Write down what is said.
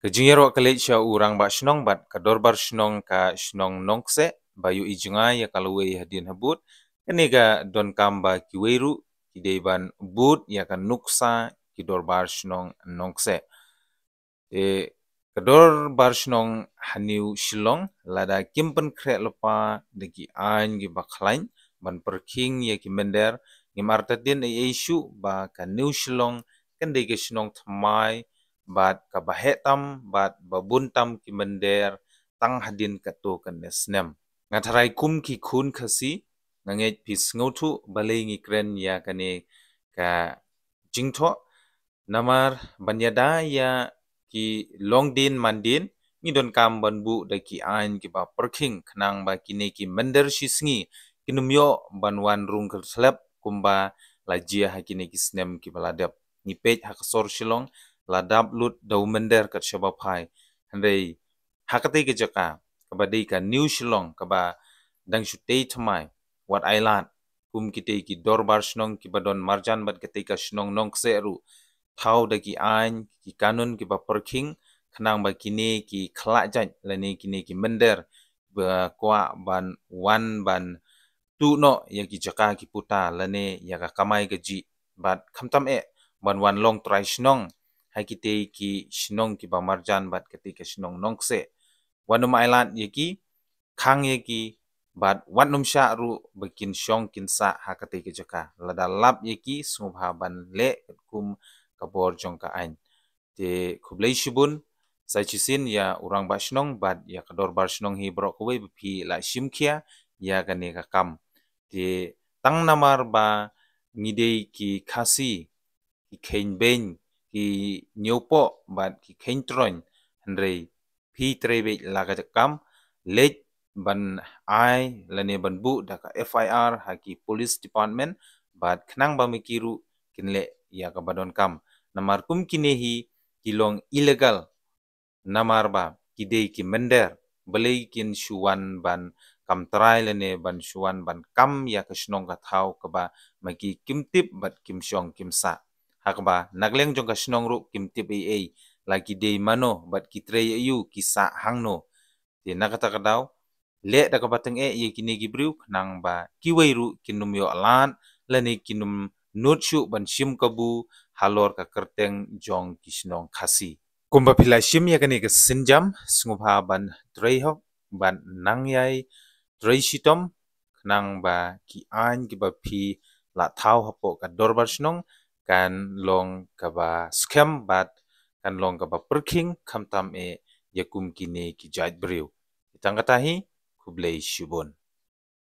Kejingero kalit siya urang ba shnong bat kadorbar shnong ka shnong nongse bayu ijunga ya kalwe hadin habut kani ga don kamba kiweru kideban but ya kan nuksa kidorbar shnong nongse kador bar shnong haniu shilong lada kimpen kre lepa deki ain gi baklain ban perking ya kimender ngimartadin aishu ba kaniu shilong kende ge shnong thamai bat kabahetam bat babuntam kimender tang hadin kato kanesnem ngatarai kum ki kun khasi nganget pis ngotu balei ngikren ya kane ka jingtho namar banyada ya ki longdin mandin ni don kam banbu da ki ain ki ba perking khnang ba kine ki mender shisngi kinumyo banwan rung slap kumba lajia hakine ki snem ki baladap ni pej hakasor shilong ladap lut dau mender kat shabapai handai hakate ke jaka kabadai ka new shilong kaba dang shutei thamai wat island kum kite ki dorbar shnong ki badon marjan bat kete ka shnong nong kseru thau da ki ain ki kanun ki ba perking khnang ba kine ki khlajaj lani kine ki mender ba kwa ban wan ban tu no ya ki jaka ki puta lane ya ka kamai ga ji bat khamtam e ban wan long trai shnong hakite ki shnong ki ba marjan bat kete ka shnong nongse wanum island ye ki khang ye ki bat wanum sha ru bakin shong kinsa hakate ki jaka lada lap ye ki sumha ban le kum kabor jong ka ain te khublei shibun sachisin ya urang ba shnong bat ya kador bar shnong hi brok we phi la shimkhia ya kane ka kam te tang namar ba ngidei ki khasi ki khain ben ki nyopo bat ki khain tron handrei phi trebe laga kam lej ban ai lane ban bu da ka FIR ha ki police department bat khnang ba mikiru kinle ya ka badon kam namar kum kinehi kilong illegal namar ba kidei ki mender belei kin shuwan ban kam trai lane ban shuwan ban kam ya ka shnong ka thau ka ba maki kimtip bat kimshong kimsa hakba nagleng jong ka shnong ru kimtip ei lagi dei mano bat kitrei ayu kisa hangno te nakata kadaw le da ka bateng ye kini gibriu nang ba kiweiru kinum yo alan lane kinum nutshu ban shim kabu halor ka kerteng jong kishnong khasi kumba pila shim ya kani ka sinjam sngubha ban dreihok ban nangyai dreishitom nang ba ki an ki ba phi la thau hapo ka dorbar shnong kan long ka ba scam bat kan long ka ba perking khamtam e yakum kine ki jait briu tangatahi khublei shibun